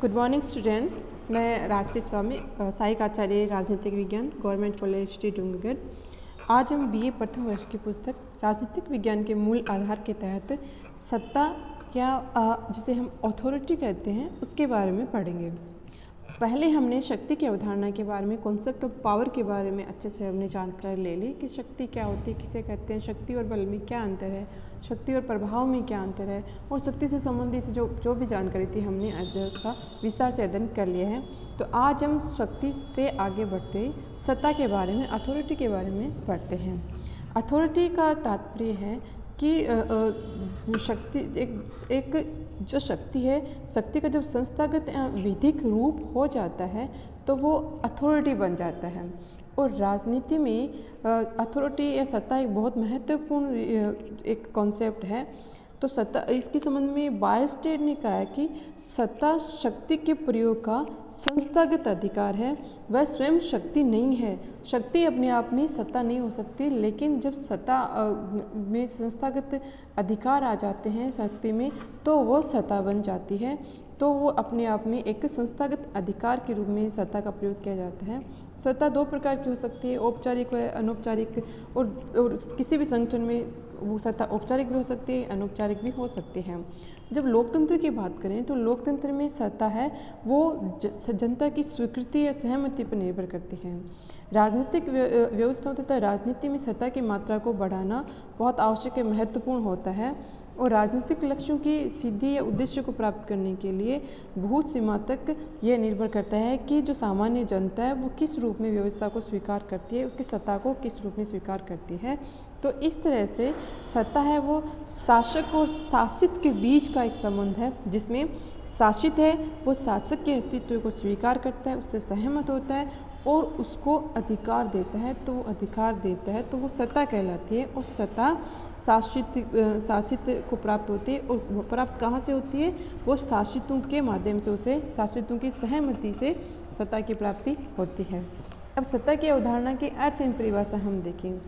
Good morning students. मैं राजश्री स्वामी, सहायक आचार्य राजनीतिक विज्ञान, गवर्नमेंट कॉलेज टी डूंगरगढ़। आज हम बीए प्रथम वर्ष की पुस्तक राजनीतिक विज्ञान के मूल आधार के तहत सत्ता या जिसे हम अथॉरिटी कहते हैं उसके बारे में पढ़ेंगे। पहले हमने शक्ति की अवधारणा के बारे में, कॉन्सेप्ट ऑफ पावर के बारे में अच्छे से हमने जानकारी ले ली कि शक्ति क्या होती है, किसे कहते हैं, शक्ति और बल में क्या अंतर है, शक्ति और प्रभाव में क्या अंतर है, और शक्ति से संबंधित जो भी जानकारी थी हमने उसका विस्तार से अध्ययन कर लिया है। तो आज हम शक्ति से आगे बढ़ते सत्ता के बारे में, अथॉरिटी के बारे में पढ़ते हैं। अथॉरिटी का तात्पर्य है कि शक्ति एक जो शक्ति है, शक्ति का जब संस्थागत विधिक रूप हो जाता है तो वो अथॉरिटी बन जाता है। और राजनीति में अथॉरिटी या सत्ता एक बहुत महत्वपूर्ण एक कॉन्सेप्ट है। तो सत्ता, इसके संबंध में बायरस्टेड ने कहा है कि सत्ता शक्ति के प्रयोग का संस्थागत अधिकार है, वह स्वयं शक्ति नहीं है। शक्ति अपने आप में सत्ता नहीं हो सकती, लेकिन जब सत्ता में संस्थागत अधिकार आ जाते हैं शक्ति में तो वो सत्ता बन जाती है। तो वो अपने आप में एक संस्थागत अधिकार के रूप में सत्ता का प्रयोग किया जाता है। सत्ता दो प्रकार की हो सकती है, औपचारिक व अनौपचारिक। और किसी भी संगठन में वो सत्ता औपचारिक भी हो सकती है, अनौपचारिक भी हो सकती है। जब लोकतंत्र की बात करें तो लोकतंत्र में सत्ता है वो जनता की स्वीकृति या सहमति पर निर्भर करती है। राजनीतिक व्यवस्थाओं तथा राजनीति में सत्ता की मात्रा को बढ़ाना बहुत आवश्यक या महत्वपूर्ण होता है। और राजनीतिक लक्ष्यों की सिद्धि या उद्देश्य को प्राप्त करने के लिए बहुत सीमा तक यह निर्भर करता है कि जो सामान्य जनता है वो किस रूप में व्यवस्था को स्वीकार करती है, उसकी सत्ता को किस रूप में स्वीकार करती है। तो इस तरह से सत्ता है वो शासक और शासित के बीच का एक संबंध है, जिसमें शासित है वो शासक के अस्तित्व को स्वीकार करता है, उससे सहमत होता है और उसको अधिकार देता है। तो वो अधिकार देता है तो वो सत्ता कहलाती है। और सत्ता शासित को प्राप्त होती है। और वो प्राप्त कहाँ से होती है? वो शासितों के माध्यम से, उसे शासितों की सहमति से सत्ता की प्राप्ति होती है। अब सत्ता की अवधारणा की अर्थ एवं परिभाषा हम देखें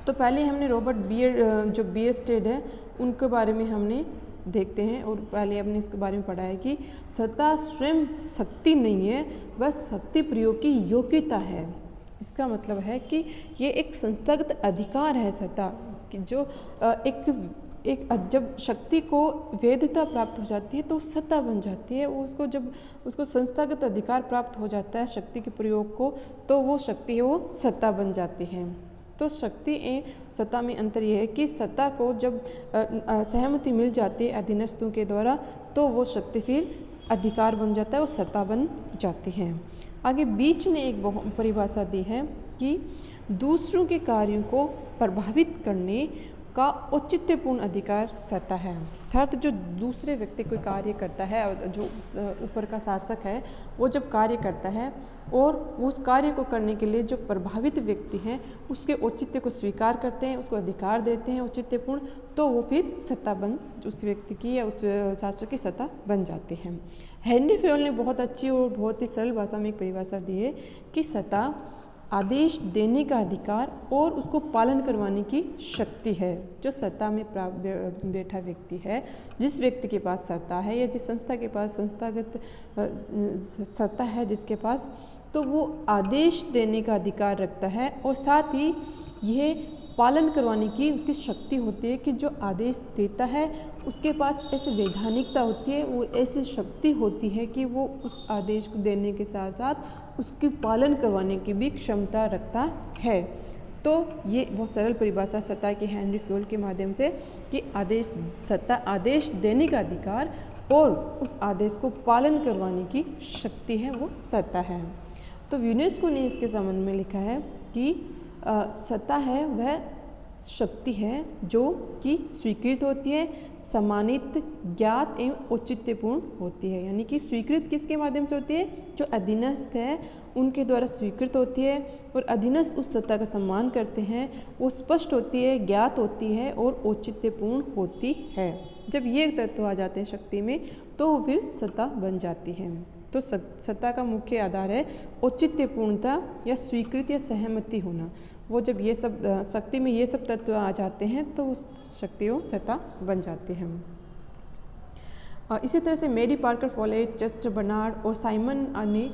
तो पहले हमने रॉबर्ट बायरस्टेड है उनके बारे में हमने देखते हैं। और पहले हमने इसके बारे में पढ़ा है कि सत्ता स्वयं शक्ति नहीं है, वह शक्ति प्रयोग की योग्यता है। इसका मतलब है कि ये एक संस्थागत अधिकार है सत्ता कि जो जब शक्ति को वैधता प्राप्त हो जाती है तो सत्ता बन जाती है। उसको जब उसको संस्थागत अधिकार प्राप्त हो जाता है शक्ति के प्रयोग को, तो वो शक्ति है वो सत्ता बन जाती है। तो शक्ति सत्ता में अंतर यह है कि सत्ता को जब सहमति मिल जाती है अधीनस्थों के द्वारा तो वो शक्ति फिर अधिकार बन जाता है, वो सत्ता बन जाती है। आगे बीच ने एक परिभाषा दी है कि दूसरों के कार्यों को प्रभावित करने का औचित्यपूर्ण अधिकार सत्ता है। अर्थात जो दूसरे व्यक्ति कोई कार्य करता है, जो ऊपर का शासक है वो जब कार्य करता है और उस कार्य को करने के लिए जो प्रभावित व्यक्ति हैं उसके औचित्य को स्वीकार करते हैं, उसको अधिकार देते हैं औचित्यपूर्ण, तो वो फिर सत्ता उस व्यक्ति की या उस शासक की सत्ता बन जाती है। हेनरी फेयल ने बहुत अच्छी और बहुत ही सरल भाषा में एक परिभाषा दी है कि सत्ता आदेश देने का अधिकार और उसको पालन करवाने की शक्ति है। जो सत्ता में बैठा व्यक्ति है, जिस व्यक्ति के पास सत्ता है या जिस संस्था के पास संस्थागत सत्ता है जिसके पास, तो वो आदेश देने का अधिकार रखता है और साथ ही यह पालन करवाने की उसकी शक्ति होती है कि जो आदेश देता है उसके पास ऐसी वैधानिकता होती है, वो ऐसी शक्ति होती है कि वो उस आदेश को देने के साथ साथ उसकी पालन करवाने की भी क्षमता रखता है। तो ये बहुत सरल परिभाषा सत्ता की हेनरी फेयल के माध्यम से कि सत्ता आदेश देने का अधिकार और उस आदेश को पालन करवाने की शक्ति है, वो सत्ता है। तो यूनेस्को ने इसके संबंध में लिखा है कि सत्ता है वह शक्ति है जो कि स्वीकृत होती है, सम्मानित, ज्ञात एवं औचित्यपूर्ण होती है। यानी कि स्वीकृत किसके माध्यम से होती है? जो अधीनस्थ है उनके द्वारा स्वीकृत होती है और अधीनस्थ उस सत्ता का सम्मान करते हैं, वो स्पष्ट होती है, ज्ञात होती है और औचित्यपूर्ण होती है। जब ये तत्व आ जाते हैं शक्ति में तो वो फिर सत्ता बन जाती है। तो सत्ता का मुख्य आधार है औचित्यपूर्णता या स्वीकृति या सहमति होना। वो जब ये सब शक्ति में ये सब तत्व आ जाते हैं तो शक्ति और सत्ता बन जाती है। इसी तरह से मेरी पार्कर फॉलेट, चेस्टर बर्नार्ड और साइमन ने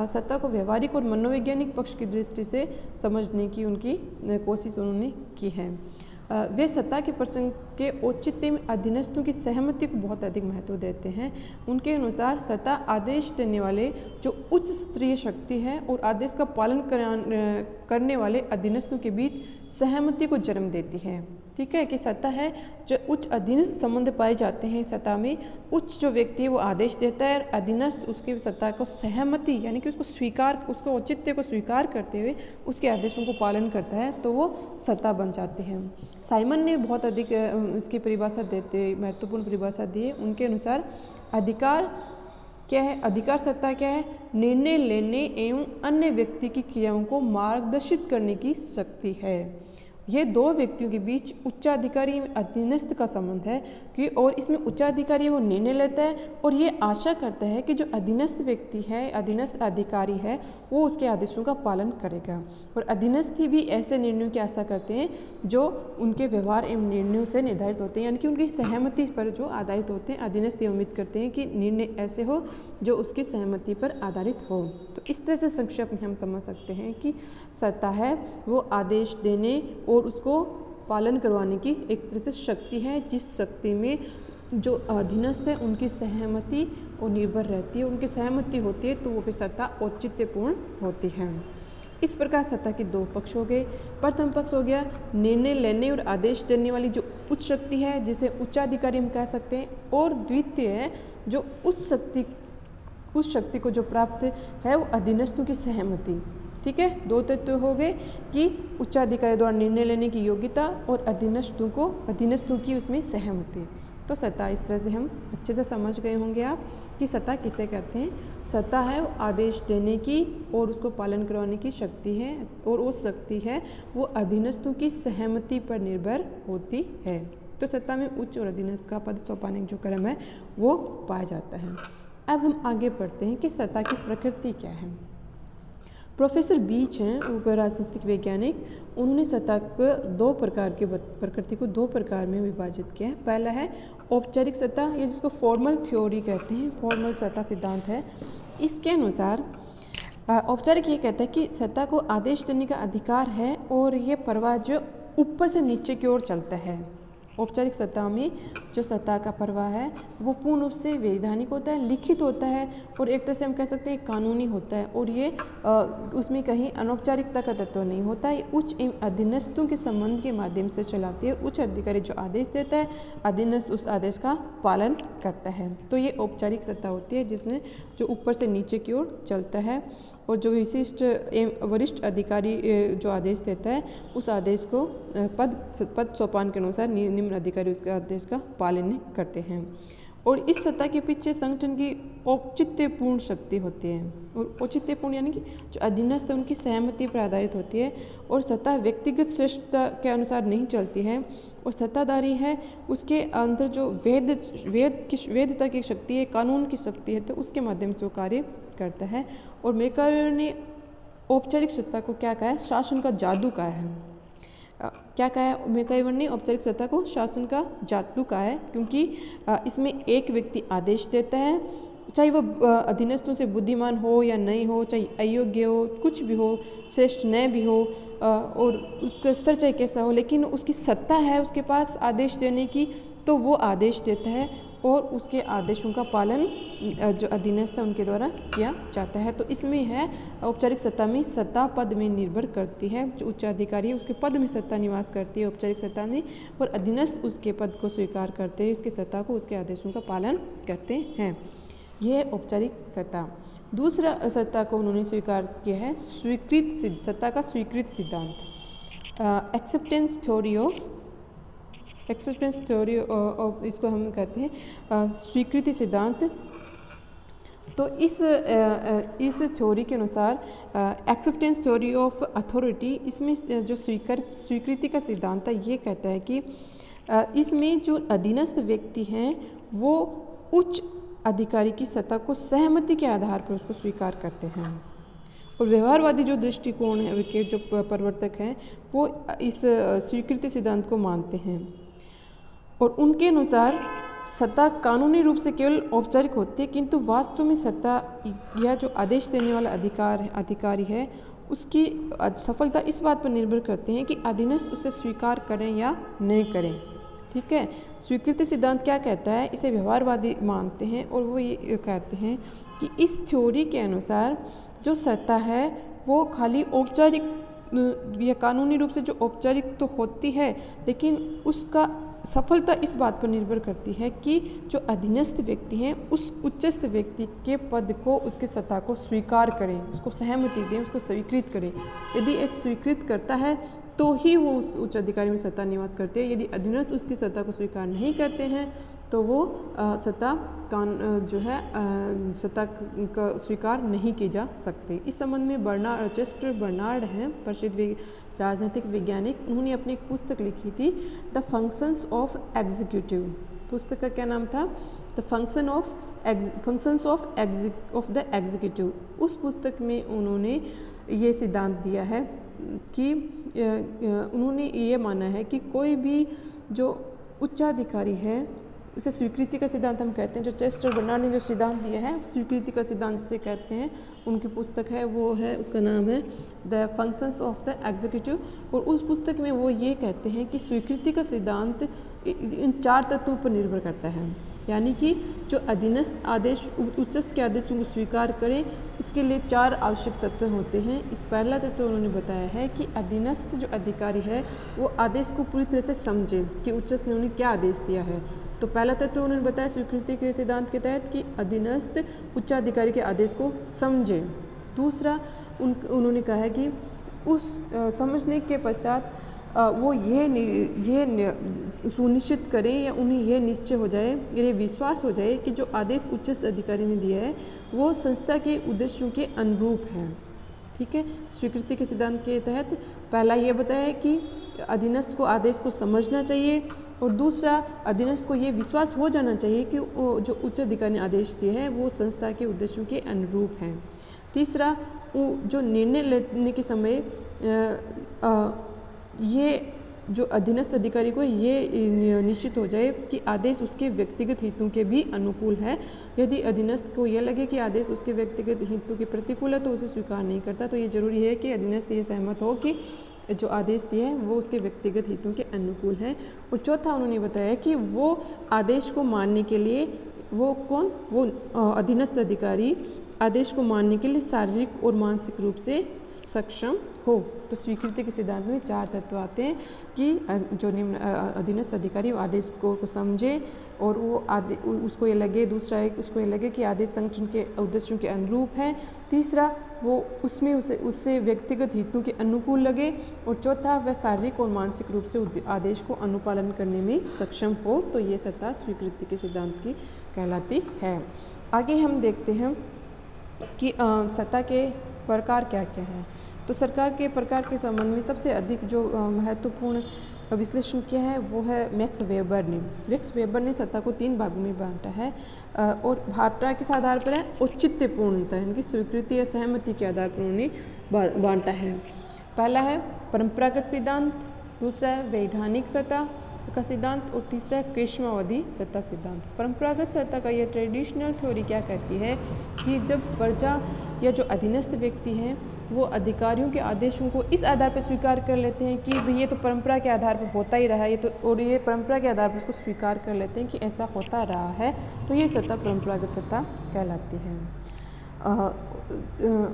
सत्ता को व्यवहारिक और मनोवैज्ञानिक पक्ष की दृष्टि से समझने की उनकी कोशिश उन्होंने की है। वे सत्ता के प्रसंग के औचित्य में अधीनस्थों की सहमति को बहुत अधिक महत्व देते हैं। उनके अनुसार सत्ता आदेश देने वाले जो उच्च स्तरीय शक्ति है और आदेश का पालन करने वाले अधीनस्थों के बीच सहमति को जन्म देती है। ठीक है, कि सत्ता है जो उच्च अधीनस्थ संबंध पाए जाते हैं। सत्ता में उच्च जो व्यक्ति है वो आदेश देता है और अधीनस्थ उसकी सत्ता को सहमति यानी कि उसको स्वीकार, उसको औचित्य को स्वीकार करते हुए उसके आदेशों को पालन करता है, तो वो सत्ता बन जाती है। साइमन ने बहुत अधिक इसकी परिभाषा देते हुए महत्वपूर्ण परिभाषा दी है। उनके अनुसार अधिकार क्या है? अधिकार सत्ता क्या है? निर्णय लेने एवं अन्य व्यक्ति की क्रियाओं को मार्गदर्शित करने की शक्ति है। ये दो व्यक्तियों के बीच उच्चाधिकारी अधीनस्थ का संबंध है कि और इसमें उच्चाधिकारी वो निर्णय लेता है और ये आशा करता है कि जो अधीनस्थ व्यक्ति है, अधीनस्थ अधिकारी है, वो उसके आदेशों का पालन करेगा। और अधीनस्थ भी ऐसे निर्णयों की आशा करते हैं जो उनके व्यवहार एवं निर्णयों से निर्धारित होते हैं, यानी कि उनकी सहमति पर जो आधारित होते हैं। अधीनस्थ ये उम्मीद करते हैं कि निर्णय ऐसे हो जो उसकी सहमति पर आधारित हो। तो इस तरह से संक्षेप में हम समझ सकते हैं कि सत्ता है वो आदेश देने और उसको पालन करवाने की एक तरह से शक्ति है, जिस शक्ति में जो अधीनस्थ है उनकी सहमति और निर्भर रहती है। उनकी सहमति होती है तो वो फिर सत्ता औचित्यपूर्ण होती है। इस प्रकार सत्ता के दो पक्ष हो गए। प्रथम पक्ष हो गया निर्णय लेने और आदेश देने वाली जो उच्च शक्ति है, जिसे उच्चाधिकारी हम कह सकते हैं, और द्वितीय है जो उस शक्ति को जो प्राप्त है वो अधीनस्थों की सहमति। ठीक है, दो तत्व हो गए कि उच्चाधिकारी द्वारा निर्णय लेने की योग्यता और अधीनस्थों की उसमें सहमति। तो सत्ता इस तरह से हम अच्छे से समझ गए होंगे आप कि सत्ता किसे कहते हैं। सत्ता है वो आदेश देने की और उसको पालन करवाने की शक्ति है, और वो शक्ति है वो अधीनस्थों की सहमति पर निर्भर होती है। तो सत्ता में उच्च और अधीनस्थ का पद सौंपाने जो क्रम है वो पाया जाता है। अब हम आगे बढ़ते हैं कि सत्ता की प्रकृति क्या है। प्रोफेसर बीच हैं ऊपर राजनीतिक वैज्ञानिक, उन्होंने सत्ता को दो प्रकार के प्रकृति को दो प्रकार में विभाजित किया है। पहला है औपचारिक सत्ता, या जिसको फॉर्मल थ्योरी कहते हैं, फॉर्मल सत्ता सिद्धांत है। इसके अनुसार औपचारिक ये कहता है कि सत्ता को आदेश देने का अधिकार है और ये प्रवाह जो ऊपर से नीचे की ओर चलता है। औपचारिक सत्ता में जो सत्ता का प्रवाह है वो पूर्ण रूप से वैधानिक होता है, लिखित होता है, और एक तरह से हम कह सकते हैं कानूनी होता है, और ये उसमें कहीं अनौपचारिकता का तत्व नहीं होता। ये उच्च एवं अधीनस्थों के संबंध के माध्यम से चलाती है। उच्च अधिकारी जो आदेश देता है, अधीनस्थ उस आदेश का पालन करता है। तो ये औपचारिक सत्ता होती है जिसमें जो ऊपर से नीचे की ओर चलता है, और जो विशिष्ट एवं वरिष्ठ अधिकारी जो आदेश देता है उस आदेश को पद सोपान के अनुसार निम्न अधिकारी उसके आदेश का पालन करते हैं। और इस सत्ता के पीछे संगठन की औचित्यपूर्ण शक्ति होती है, और औचित्यपूर्ण यानी कि जो अधीनस्थ है उनकी सहमति पर आधारित होती है, और सत्ता व्यक्तिगत श्रेष्ठता के अनुसार नहीं चलती है, और सत्ताधारी है उसके अंदर जो वेदता की शक्ति है, कानून की शक्ति है, तो उसके माध्यम से वो कार्य करता है। और मैकाइवर ने औपचारिक सत्ता को क्या कहा है? शासन का जादू कहा है। क्या कहा है मैकाइवर ने? औपचारिक सत्ता को शासन का जादू कहा है, क्योंकि इसमें एक व्यक्ति आदेश देता है, चाहे वह अधीनस्थों से बुद्धिमान हो या नहीं हो, चाहे अयोग्य हो, कुछ भी हो, श्रेष्ठ न भी हो, और उसका स्तर चाहे कैसा हो, लेकिन उसकी सत्ता है उसके पास आदेश देने की, तो वो आदेश देता है और उसके आदेशों का पालन जो अधीनस्थ है उनके द्वारा किया जाता है। तो इसमें है औपचारिक सत्ता में सत्ता पद में निर्भर करती है। जो उच्चाधिकारी है उसके पद में सत्ता निवास करती है औपचारिक सत्ता में, और अधीनस्थ उसके पद को स्वीकार करते हैं, उसके सत्ता को, उसके आदेशों का पालन करते हैं। यह है औपचारिक सत्ता। दूसरा सत्ता को उन्होंने स्वीकार किया है सत्ता का स्वीकृत सिद्धांत, एक्सेप्टेंस थ्योरी ऑफ इसको हम कहते हैं स्वीकृति सिद्धांत। तो इस थ्योरी के अनुसार एक्सेप्टेंस थ्योरी ऑफ अथॉरिटी, इसमें जो स्वीकृति का सिद्धांत है ये कहता है कि इसमें जो अधीनस्थ व्यक्ति हैं वो उच्च अधिकारी की सत्ता को सहमति के आधार पर उसको स्वीकार करते हैं, और व्यवहारवादी जो दृष्टिकोण है के जो प्रवर्तक हैं वो इस स्वीकृति सिद्धांत को मानते हैं, और उनके अनुसार सत्ता कानूनी रूप से केवल औपचारिक होती है, किंतु वास्तव में सत्ता या जो आदेश देने वाला अधिकारी है उसकी सफलता इस बात पर निर्भर करते हैं कि अधीनस्थ उसे स्वीकार करें या नहीं करें। ठीक है, स्वीकृति सिद्धांत क्या कहता है, इसे व्यवहारवादी मानते हैं और वो ये कहते हैं कि इस थ्योरी के अनुसार जो सत्ता है वो खाली औपचारिक या कानूनी रूप से जो औपचारिक तो होती है, लेकिन उसका सफलता इस बात पर निर्भर करती है कि जो अधीनस्थ व्यक्ति हैं उस उच्चस्थ व्यक्ति के पद को, उसके सत्ता को स्वीकार करें, उसको सहमति दें, उसको स्वीकृत करें। यदि ये स्वीकृत करता है तो ही वो उस उच्च अधिकारी में सत्ता निवास करते हैं। यदि अधीनस्थ उसकी सत्ता को स्वीकार नहीं करते हैं तो वो सत्ता का स्वीकार नहीं की जा सकती। इस संबंध में चेस्टर बर्नार्ड हैं प्रसिद्ध राजनीतिक वैज्ञानिक, उन्होंने अपनी एक पुस्तक लिखी थी द फंक्शंस ऑफ एग्जीक्यूटिव। पुस्तक का क्या नाम था, the functions of the executive. उस पुस्तक में उन्होंने ये सिद्धांत दिया है कि उन्होंने ये माना है कि कोई भी जो उच्चाधिकारी है उसे स्वीकृति का सिद्धांत हम कहते हैं। जो चेस्टर बर्नार्ड ने जो सिद्धांत दिया है स्वीकृति का सिद्धांत जिसे कहते हैं, उनकी पुस्तक है वो है, उसका नाम है the functions of the executive. और उस पुस्तक में वो ये कहते हैं कि स्वीकृति का सिद्धांत इन 4 तत्वों पर निर्भर करता है, यानी कि जो अधीनस्थ आदेश उच्चस्थ के आदेशों को स्वीकार करें, इसके लिए 4 आवश्यक तत्व होते हैं। इस पहला तत्व उन्होंने बताया है कि अधीनस्थ जो अधिकारी है वो आदेश को पूरी तरह से समझे कि उच्चस्थ ने उन्हें क्या आदेश दिया है। तो पहला तत्व उन्होंने बताया स्वीकृति के सिद्धांत के तहत कि अधीनस्थ उच्चाधिकारी के आदेश को समझे। दूसरा उन्होंने कहा है कि उस समझने के पश्चात वो ये सुनिश्चित करें या उन्हें यह निश्चय हो जाए, ये विश्वास हो जाए कि जो आदेश उच्चस्थ अधिकारी ने दिया है वो संस्था के उद्देश्यों के अनुरूप है। ठीक है, स्वीकृति के सिद्धांत के तहत पहला ये बताया कि अधीनस्थ को आदेश को समझना चाहिए, और दूसरा अधीनस्थ को ये विश्वास हो जाना चाहिए कि जो उच्च अधिकारी ने आदेश दिए हैं वो संस्था के उद्देश्यों के अनुरूप हैं। तीसरा, जो निर्णय लेने के समय ये जो अधीनस्थ अधिकारी को ये निश्चित हो जाए कि आदेश उसके व्यक्तिगत हितों के भी अनुकूल है। यदि अधीनस्थ को यह लगे कि आदेश उसके व्यक्तिगत हितों के प्रतिकूल है तो उसे स्वीकार नहीं करता। तो ये जरूरी है कि अधीनस्थ ये सहमत हो कि जो आदेश दिए है वो उसके व्यक्तिगत हितों के अनुकूल है। और चौथा उन्होंने बताया कि वो आदेश को मानने के लिए वो अधीनस्थ अधिकारी आदेश को मानने के लिए शारीरिक और मानसिक रूप से सक्षम हो। तो स्वीकृति के सिद्धांत में 4 तत्व आते हैं कि जो निम्न अधीनस्थ अधिकारी आदेश को समझे और वो उसको ये लगे, दूसरा एक उसको ये लगे कि आदेश संगठन के उद्देश्यों के अनुरूप है, तीसरा वो उसमें उससे व्यक्तिगत हितों के अनुकूल लगे, और चौथा वह शारीरिक और मानसिक रूप से आदेश को अनुपालन करने में सक्षम हो। तो ये सत्ता स्वीकृति के सिद्धांत की कहलाती है। आगे हम देखते हैं कि सत्ता के प्रकार क्या क्या हैं। तो सरकार के प्रकार के संबंध में सबसे अधिक जो महत्वपूर्ण विश्लेषण किया है वो है मैक्स वेबर ने। मैक्स वेबर ने सत्ता को 3 भागों में बांटा है और भाषा किस आधार पर है, औचित्यपूर्णता यानी कि स्वीकृति या सहमति के आधार पर उन्हें बांटा है। पहला है परंपरागत सिद्धांत, दूसरा है वैधानिक सत्ता का सिद्धांत, और तीसरा है ग्रीष्मावधि सत्ता सिद्धांत। परंपरागत सत्ता का ये ट्रेडिशनल थ्योरी क्या कहती है कि जब प्रजा या जो अधीनस्थ व्यक्ति हैं वो अधिकारियों के आदेशों को इस आधार पर स्वीकार कर लेते हैं कि भाई ये तो परंपरा के आधार पर होता ही रहा है, ये परंपरा के आधार पर उसको स्वीकार कर लेते हैं कि ऐसा होता रहा है, तो ये सत्ता परंपरागत सत्ता कहलाती है।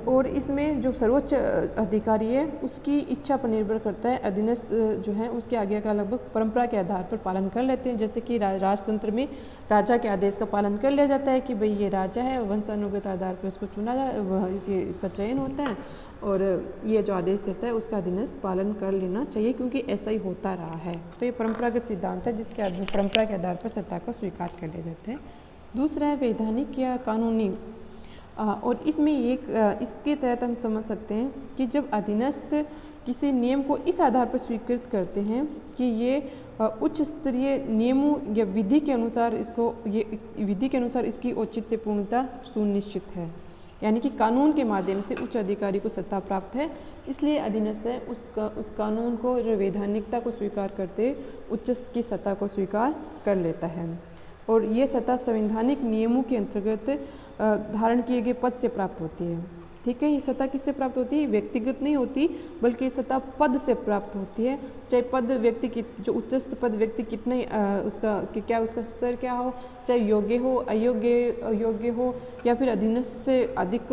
और इसमें जो सर्वोच्च अधिकारी है उसकी इच्छा पर निर्भर करता है। अधीनस्थ जो है उसके आज्ञा का लगभग परंपरा के आधार पर पालन कर लेते हैं। जैसे कि राजतंत्र में राजा के आदेश का पालन कर लिया जाता है कि भाई ये राजा है, वंशानुगत आधार पर इसको चुना इसका चयन होता है, और ये जो आदेश देता है उसका अधीनस्थ पालन कर लेना चाहिए क्योंकि ऐसा ही होता रहा है। तो ये परंपरागत सिद्धांत है जिसके परंपरा के आधार पर सत्ता को स्वीकार कर लिया जाता है। दूसरा है वैधानिक या कानूनी, और इसमें इसके तहत हम समझ सकते हैं कि जब अधीनस्थ किसी नियम को इस आधार पर स्वीकृत करते हैं कि ये उच्च स्तरीय नियमों या विधि के अनुसार इसकी औचित्यपूर्णता सुनिश्चित है, यानी कि कानून के माध्यम से उच्च अधिकारी को सत्ता प्राप्त है, इसलिए अधीनस्थ है उस कानून को जो वैधानिकता को स्वीकार करते उच्च की सत्ता को स्वीकार कर लेता है। और ये सत्ता संवैधानिक नियमों के अंतर्गत धारण किए गए पद से प्राप्त होती है। ठीक है, ये सत्ता किससे प्राप्त होती है? व्यक्तिगत नहीं होती, बल्कि ये सत्ता पद से प्राप्त होती है। चाहे पद व्यक्ति की जो उच्चस्थ पद व्यक्ति कितने उसका कि क्या उसका स्तर क्या हो, चाहे योग्य हो, अयोग्य हो, या फिर अधीनस्थ से अधिक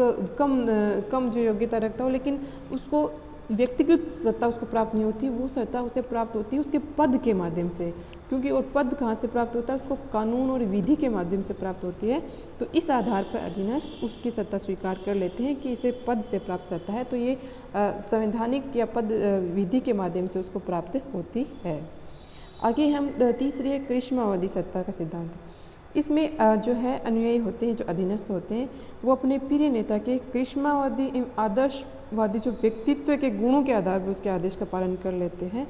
कम जो योग्यता रखता हो, लेकिन उसको व्यक्तिगत सत्ता उसको प्राप्त नहीं होती। वो सत्ता उसे प्राप्त होती है उसके पद के माध्यम से, क्योंकि और पद कहाँ से प्राप्त होता है? उसको कानून और विधि के माध्यम से प्राप्त होती है। तो इस आधार पर अधीनस्थ उसकी सत्ता स्वीकार कर लेते हैं कि इसे पद से प्राप्त सत्ता है, तो ये संवैधानिक या पद विधि के माध्यम से उसको प्राप्त होती है। आगे हम तीसरी है करिश्मावादी सत्ता का सिद्धांत। इसमें जो है अनुयायी होते हैं, जो अधीनस्थ होते हैं, वो अपने प्रिय नेता के करिश्मावादी एवं आदर्शवादी जो व्यक्तित्व के गुणों के आधार पर उसके आदेश का पालन कर लेते हैं,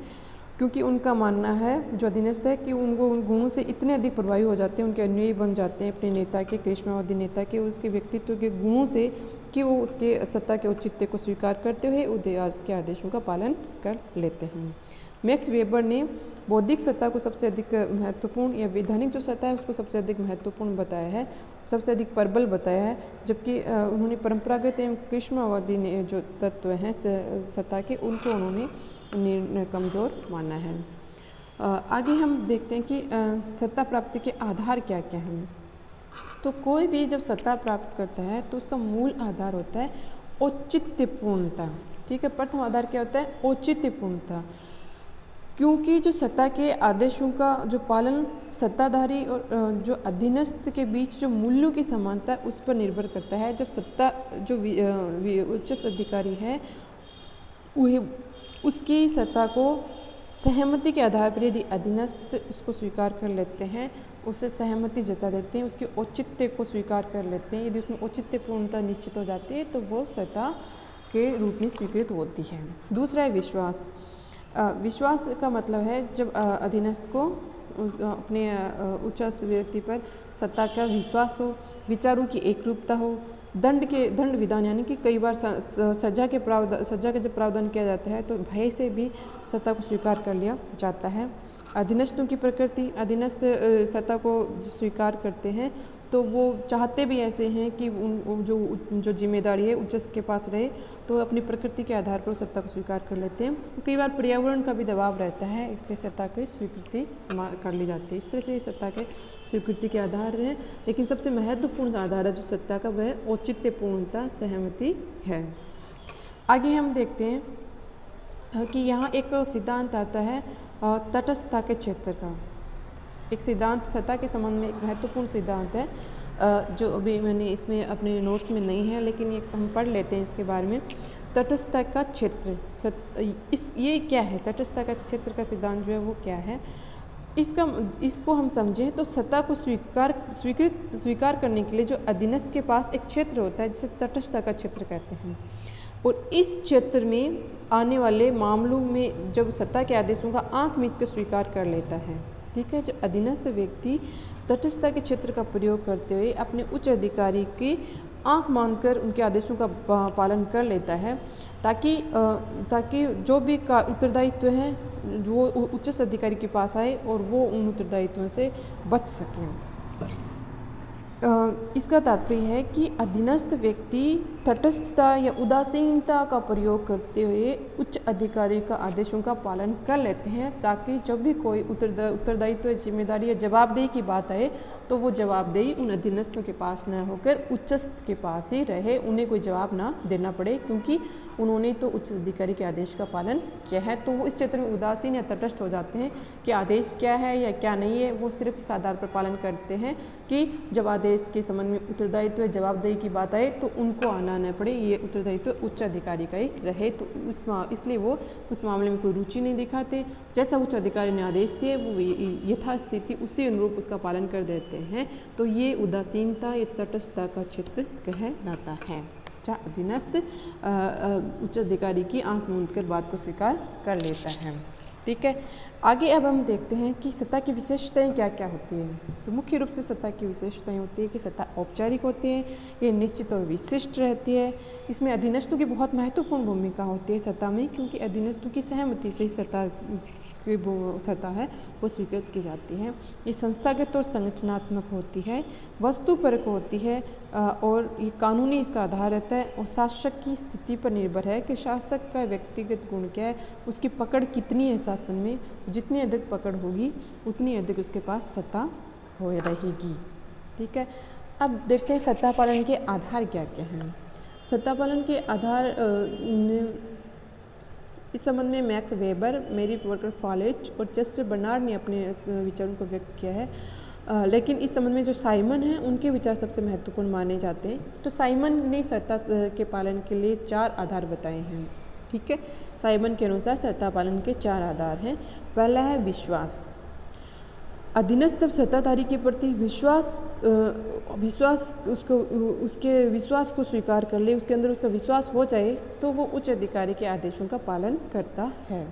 क्योंकि उनका मानना है, जो अधीनस्थ है, कि उनको उन गुणों से इतने अधिक प्रभावी हो जाते हैं, उनके अनुयायी बन जाते हैं अपने नेता के, करिश्मावादी नेता के, उसके व्यक्तित्व के गुणों से, कि वो उसके सत्ता के औचित्य को स्वीकार करते हुए उसके आदेशों का पालन कर लेते हैं। मैक्स वेबर ने बौद्धिक सत्ता को सबसे अधिक महत्वपूर्ण, या वैधानिक जो सत्ता है उसको सबसे अधिक महत्वपूर्ण बताया है, सबसे अधिक प्रबल बताया है, जबकि उन्होंने परंपरागत एवं करिश्मावादी ने जो तत्व हैं सत्ता के, उनको उन्होंने कमज़ोर माना है। आगे हम देखते हैं कि सत्ता प्राप्ति के आधार क्या क्या हैं। तो कोई भी जब सत्ता प्राप्त करता है तो उसका मूल आधार होता है औचित्यपूर्णता। ठीक है, प्रथम आधार क्या होता है? औचित्यपूर्णता। क्योंकि जो सत्ता के आदेशों का जो पालन सत्ताधारी और जो अधीनस्थ के बीच जो मूल्यों की समानता है उस पर निर्भर करता है। जब सत्ता जो उच्च अधिकारी है वही उसकी सत्ता को सहमति के आधार पर यदि अधीनस्थ उसको स्वीकार कर लेते हैं, उससे सहमति जता देते हैं, उसके औचित्य को स्वीकार कर लेते हैं, यदि उसमें औचित्यपूर्णता निश्चित हो जाती है तो वो सत्ता के रूप में स्वीकृत होती है। दूसरा है विश्वास। विश्वास का मतलब है जब अधीनस्थ को अपने उच्चस्थ व्यक्ति पर सत्ता का विश्वास हो, विचारों की एकरूपता हो, दंड विधान, यानी कि कई बार सजा का जब प्रावधान किया जाता है तो भय से भी सत्ता को स्वीकार कर लिया जाता है। अधीनस्थों की प्रकृति, अधीनस्थ सत्ता को स्वीकार करते हैं तो वो चाहते भी ऐसे हैं कि जो जिम्मेदारी है उच्चस्थ के पास रहे, तो अपनी प्रकृति के आधार पर सत्ता को स्वीकार कर लेते हैं। कई बार पर्यावरण का भी दबाव रहता है, इसलिए सत्ता की स्वीकृति कर ली जाती है। इस तरह से सत्ता के स्वीकृति के आधार है, लेकिन सबसे महत्वपूर्ण आधार है जो सत्ता का वह औचित्यपूर्णता, सहमति है। आगे हम देखते हैं कि यहाँ एक सिद्धांत आता है तटस्थता के क्षेत्र का। एक सिद्धांत सत्ता के संबंध में एक महत्वपूर्ण सिद्धांत है, जो अभी मैंने इसमें अपने नोट्स में नहीं है, लेकिन ये हम पढ़ लेते हैं इसके बारे में। तटस्थता का क्षेत्र, ये क्या है? तटस्थता का क्षेत्र का सिद्धांत जो है वो क्या है, इसको हम समझें तो सत्ता को स्वीकार करने के लिए जो अधीनस्थ के पास एक क्षेत्र होता है जिसे तटस्थता का क्षेत्र कहते हैं, और इस क्षेत्र में आने वाले मामलों में जब सत्ता के आदेशों का आंख मीच कर स्वीकार कर लेता है। ठीक है, जब अधीनस्थ व्यक्ति तटस्थता के क्षेत्र का प्रयोग करते हुए अपने उच्च अधिकारी की आंख मानकर उनके आदेशों का पालन कर लेता है, ताकि जो भी उत्तरदायित्व है वो उच्च अधिकारी के पास आए और वो उन उत्तरदायित्वों से बच सकें। इसका तात्पर्य है कि अधीनस्थ व्यक्ति तटस्थता या उदासीनता का प्रयोग करते हुए उच्च अधिकारी का आदेशों का पालन कर लेते हैं, ताकि जब भी कोई उत्तरदायित्व, जिम्मेदारी या जवाबदेही की बात आए तो वो जवाबदेही उन अधीनस्थों के पास न होकर उच्चस्थ के पास ही रहे, उन्हें कोई जवाब ना देना पड़े, क्योंकि उन्होंने तो उच्च अधिकारी के आदेश का पालन किया है। तो वो इस क्षेत्र में उदासीन या तटस्थ हो जाते हैं कि आदेश क्या है या क्या नहीं है, वो सिर्फ इस आधार पर पालन करते हैं कि जब आदेश के संबंध में उत्तरदायित्व या जवाबदेही की बात आए तो उनको आना न पड़े, ये उत्तरदायित्व उच्च अधिकारी का ही रहे। तो इसलिए वो उस मामले में कोई रुचि नहीं दिखाते, जैसा उच्च अधिकारी ने आदेश दिए वो यथास्थिति उसी अनुरूप उसका पालन कर देते हैं। तो ये उदासीनता या तटस्थता का क्षेत्र कहलाता है, जहाँ अधीनस्थ उच्च अधिकारी की आंख मूंद कर बात को स्वीकार कर लेता है। ठीक है। आगे अब हम देखते हैं कि सत्ता की विशेषताएं क्या क्या होती हैं। तो मुख्य रूप से सत्ता की विशेषताएं होती है कि सत्ता औपचारिक होती है, ये निश्चित और विशिष्ट रहती है। इसमें अधीनस्थों की बहुत महत्वपूर्ण भूमिका होती है सत्ता में, क्योंकि अधीनस्थों की सहमति से ही सत्ता की सत्ता है वो स्वीकृत की जाती है। ये संस्थागत और संगठनात्मक होती है, वस्तुपरक होती है और ये कानूनी इसका आधार रहता है और शासक की स्थिति पर निर्भर है कि शासक का व्यक्तिगत गुण क्या है, उसकी पकड़ कितनी है शासन में। जितनी अधिक पकड़ होगी उतनी अधिक उसके पास सत्ता हो रहेगी। ठीक है। अब देखते हैं सत्ता पालन के आधार क्या क्या हैं। सत्ता पालन के आधार में इस संबंध में मैक्स वेबर, मेरी वर्कर फॉलेज और चेस्टर बर्नार्ड ने अपने विचारों को व्यक्त किया है। लेकिन इस संबंध में जो साइमन हैं उनके विचार सबसे महत्वपूर्ण माने जाते हैं। तो साइमन ने सत्ता के पालन के लिए 4 आधार बताए हैं। ठीक है। साइमन के अनुसार सत्ता पालन के 4 आधार हैं। पहला है विश्वास। अधीनस्थ सत्ताधारी के प्रति उसके विश्वास को स्वीकार कर ले, उसके अंदर उसका विश्वास हो जाए तो वो उच्च अधिकारी के आदेशों का पालन करता है।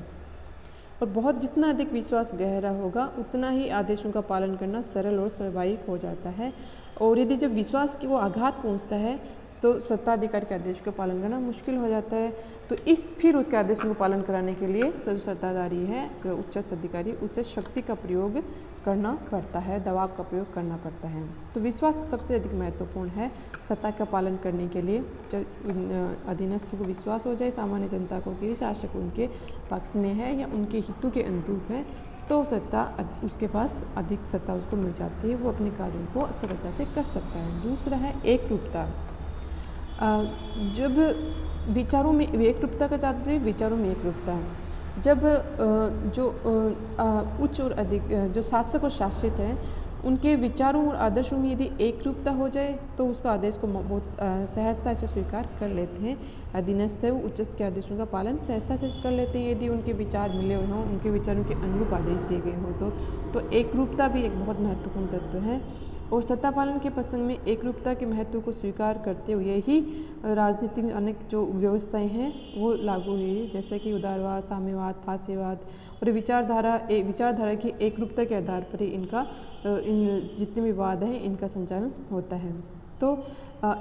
और बहुत जितना अधिक विश्वास गहरा होगा उतना ही आदेशों का पालन करना सरल और स्वाभाविक हो जाता है। और यदि जब विश्वास की वो आघात पहुंचता है तो सत्ताधिकारी के आदेश का पालन करना मुश्किल हो जाता है। तो फिर उसके आदेशों को पालन कराने के लिए जो सत्ताधारी है, उच्च अधिकारी, उसे शक्ति का प्रयोग करना पड़ता है, दबाव का प्रयोग करना पड़ता है। तो विश्वास सबसे अधिक महत्वपूर्ण है सत्ता का पालन करने के लिए। जब अधीनस्थ को विश्वास हो जाए सामान्य जनता को कि शासक उनके पक्ष में है या उनके हितों के अनुरूप है, तो सत्ता उसके पास अधिक सत्ता उसको मिल जाती है, वो अपने कार्यों को सरलता से कर सकता है। दूसरा है एकरूपता। जब विचारों में एकरूपता का तात्पर्य विचारों में एकरूपता है। जब जो उच्च और अधिक जो शासक और शासित हैं उनके विचारों और आदर्शों में यदि एकरूपता हो जाए तो उसका आदेश को बहुत सहजता से स्वीकार कर लेते हैं। अधीनस्थ है वो उच्च के आदेशों का पालन सहजता से कर लेते हैं यदि उनके विचार मिले हुए हों, उनके विचारों के अनुरूप आदेश दिए गए हों। तो एकरूपता भी एक बहुत महत्वपूर्ण तत्व है। और सत्ता पालन के प्रसंग में एकरूपता के महत्व को स्वीकार करते हुए ही राजनीतिक अनेक जो व्यवस्थाएं हैं वो लागू हुई है, जैसे कि उदारवाद, साम्यवाद, फास्यवाद। और विचारधारा की एकरूपता के आधार पर ही इन जितने भी वाद हैं इनका संचालन होता है। तो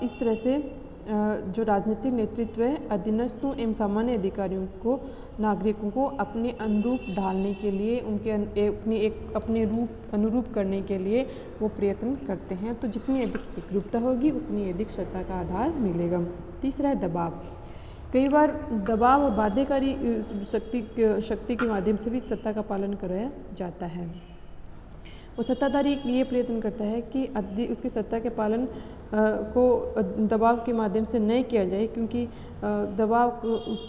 इस तरह से जो राजनीतिक नेतृत्व है अधीनस्थों एवं सामान्य अधिकारियों को नागरिकों को अपने अनुरूप ढालने के लिए, उनके अपने अनुरूप करने के लिए वो प्रयत्न करते हैं। तो जितनी अधिक एकरूपता होगी उतनी अधिक सत्ता का आधार मिलेगा। तीसरा है दबाव। कई बार दबाव और बाध्यकारी शक्ति के माध्यम से भी सत्ता का पालन कराया जाता है। और सत्ताधारी ये प्रयत्न करता है कि उसकी सत्ता के पालन को दबाव के माध्यम से नहीं किया जाए, क्योंकि दबाव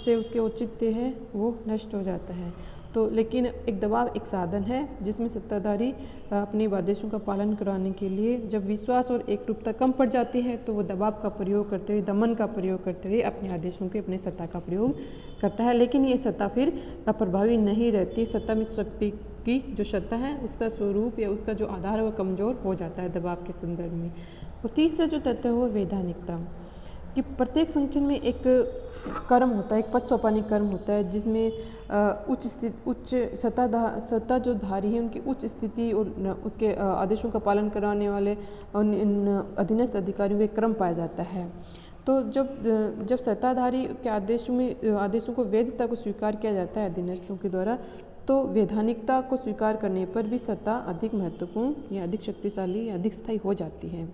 से उसके औचित्य है वो नष्ट हो जाता है। तो लेकिन एक दबाव एक साधन है जिसमें सत्ताधारी अपने आदेशों का पालन कराने के लिए जब विश्वास और एकरूपता कम पड़ जाती है तो वो दबाव का प्रयोग करते हुए, दमन का प्रयोग करते हुए अपने आदेशों के अपने सत्ता का प्रयोग करता है। लेकिन ये सत्ता फिर अप्रभावी नहीं रहती। सत्ता में शक्ति की जो सत्ता है उसका स्वरूप या उसका जो आधार है वो कमज़ोर हो जाता है दबाव के संदर्भ में। और तीसरा जो तथ्य है वो वैधानिकता, कि प्रत्येक संगठन में एक कर्म होता है, एक पद सोपानिक कर्म होता है जिसमें उच्च सत्ता जो धारी है उनकी उच्च स्थिति और उसके आदेशों का पालन कराने वाले इन अधीनस्थ अधिकारियों के क्रम पाया जाता है। तो जब सत्ताधारी के आदेशों को वैधता को स्वीकार किया जाता है अधीनस्थों के द्वारा, तो वैधानिकता को स्वीकार करने पर भी सत्ता अधिक महत्वपूर्ण या अधिक शक्तिशाली या अधिक स्थायी हो जाती है।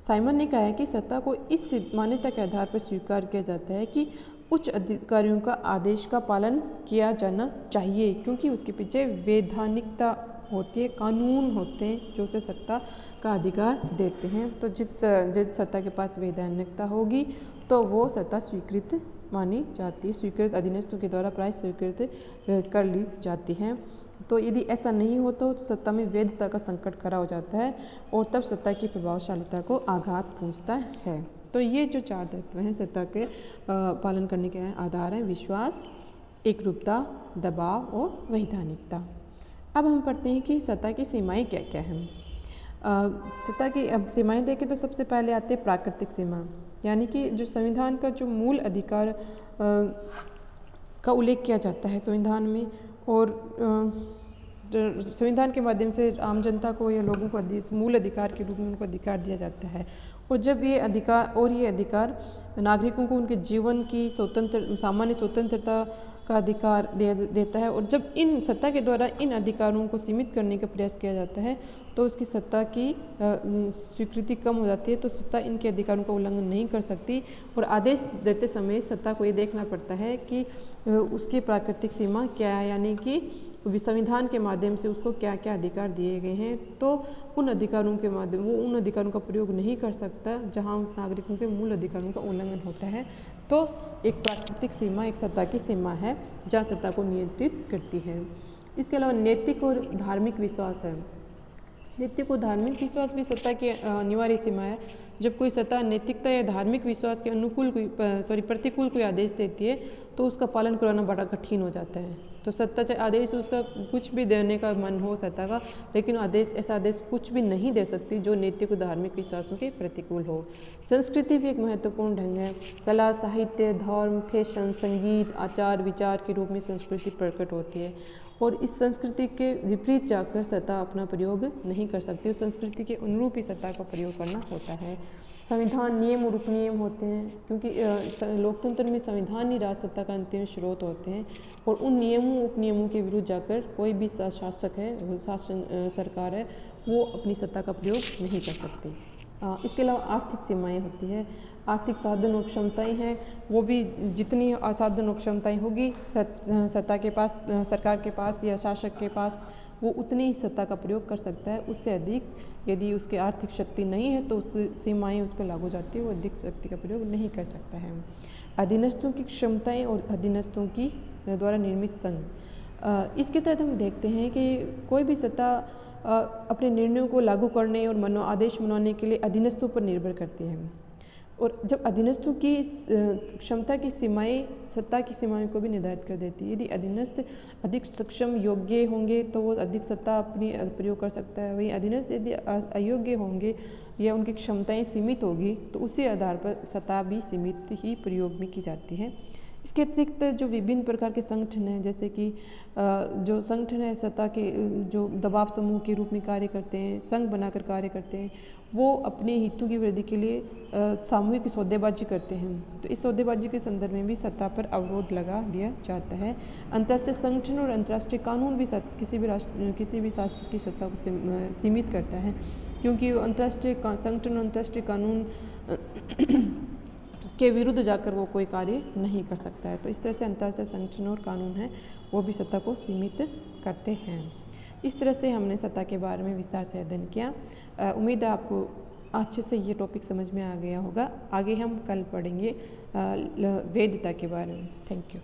साइमन ने कहा है कि सत्ता को इस मान्यता के आधार पर स्वीकार किया जाता है कि उच्च अधिकारियों का आदेश का पालन किया जाना चाहिए, क्योंकि उसके पीछे वैधानिकता होती है, कानून होते हैं जो उसे सत्ता का अधिकार देते हैं। तो जिस सत्ता के पास वैधानिकता होगी तो वो सत्ता स्वीकृत मानी जाती है, स्वीकृत अधीनस्थों के द्वारा प्राय स्वीकृत कर ली जाती है। तो यदि ऐसा नहीं हो तो सत्ता में वैधता का संकट खड़ा हो जाता है और तब सत्ता की प्रभावशालिता को आघात पहुंचता है। तो ये जो 4 तत्व हैं सत्ता के पालन करने के आधार हैं: विश्वास, एकरूपता, दबाव और वैधानिकता। अब हम पढ़ते हैं कि सत्ता की सीमाएं क्या क्या हैं। सत्ता की अब सीमाएं देखें तो सबसे पहले आते हैं प्राकृतिक सीमा, यानी कि जो संविधान का जो मूल अधिकार का उल्लेख किया जाता है संविधान में, और संविधान के माध्यम से आम जनता को या लोगों को मूल अधिकार के रूप में उनको अधिकार दिया जाता है। और जब ये अधिकार नागरिकों को उनके जीवन की सामान्य स्वतंत्रता का अधिकार देता है, और जब इन सत्ता के द्वारा इन अधिकारों को सीमित करने का प्रयास किया जाता है तो उसकी सत्ता की स्वीकृति कम हो जाती है। तो सत्ता इनके अधिकारों का उल्लंघन नहीं कर सकती, और आदेश देते समय सत्ता को ये देखना पड़ता है कि उसकी प्राकृतिक सीमा क्या है, यानी कि संविधान के माध्यम से उसको क्या क्या अधिकार दिए गए हैं। तो उन अधिकारों के माध्यम वो उन अधिकारों का प्रयोग नहीं कर सकता जहां नागरिकों के मूल अधिकारों का उल्लंघन होता है। तो एक प्राकृतिक सीमा एक सत्ता की सीमा है जहां सत्ता को नियंत्रित करती है। इसके अलावा नैतिक और धार्मिक विश्वास है। नैतिक और धार्मिक विश्वास भी सत्ता की अनिवार्य सीमा है। जब कोई सत्ता नैतिकता या धार्मिक विश्वास के प्रतिकूल कोई आदेश देती है तो उसका पालन कराना बड़ा कठिन हो जाता है। तो सत्ता चाहे आदेश उसका कुछ भी देने का मन हो सत्ता का, लेकिन ऐसा आदेश कुछ भी नहीं दे सकती जो नैतिक और धार्मिक विश्वासों के प्रतिकूल हो। संस्कृति भी एक महत्वपूर्ण ढंग है। कला, साहित्य, धर्म, फैशन, संगीत, आचार विचार के रूप में संस्कृति प्रकट होती है, और इस संस्कृति के विपरीत जाकर सत्ता अपना प्रयोग नहीं कर सकती। उस संस्कृति के अनुरूप ही सत्ता का प्रयोग करना होता है। संविधान, नियम और उपनियम होते हैं, क्योंकि लोकतंत्र में संविधान ही राज सत्ता का अंतिम स्रोत होते हैं, और उन नियमों उपनियमों के विरुद्ध जाकर कोई भी शासक है, सरकार है, वो अपनी सत्ता का प्रयोग नहीं कर सकती। इसके अलावा आर्थिक सीमाएं होती है। आर्थिक साधन और क्षमताएं हैं, वो भी जितनी साधन और क्षमताएं होगी सरकार के पास या शासक के पास, वो उतनी ही सत्ता का प्रयोग कर सकता है। उससे अधिक यदि उसकी आर्थिक शक्ति नहीं है तो उसकी सीमाएं उस पर लागू जाती है, वो अधिक शक्ति का प्रयोग नहीं कर सकता है। अधीनस्थों की क्षमताएं और अधीनस्थों की द्वारा निर्मित संघ, इसके तहत हम देखते हैं कि कोई भी सत्ता अपने निर्णयों को लागू करने और आदेश मनवाने के लिए अधीनस्थों पर निर्भर करती है, और जब अधीनस्थों की क्षमता की सीमाएं सत्ता की सीमाओं को भी निर्धारित कर देती है। यदि अधीनस्थ अधिक सक्षम योग्य होंगे तो वो अधिक सत्ता अपनी प्रयोग कर सकता है, वहीं अधीनस्थ यदि अयोग्य होंगे या उनकी क्षमताएं सीमित होगी तो उसी आधार पर सत्ता भी सीमित ही प्रयोग में की जाती है। इसके अतिरिक्त जो विभिन्न प्रकार के संगठन हैं, जैसे कि जो संगठन है सत्ता के जो दबाव समूह के रूप में कार्य करते हैं, संघ बनाकर कार्य करते हैं, वो अपने हितों की वृद्धि के लिए सामूहिक सौदेबाजी करते हैं। तो इस सौदेबाजी के संदर्भ में भी सत्ता पर अवरोध लगा दिया जाता है। अंतर्राष्ट्रीय संगठन और अंतर्राष्ट्रीय कानून भी किसी भी शासक की सत्ता को सीमित करता है, क्योंकि अंतर्राष्ट्रीय संगठन और अंतर्राष्ट्रीय कानून के विरुद्ध जाकर वो कोई कार्य नहीं कर सकता है। तो इस तरह से अंतर्राष्ट्रीय संगठन और कानून हैं वो भी सत्ता को सीमित करते हैं। इस तरह से हमने सत्ता के बारे में विस्तार से अध्ययन किया। उम्मीद है आपको अच्छे से ये टॉपिक समझ में आ गया होगा। आगे हम कल पढ़ेंगे वैधता के बारे में। Thank you.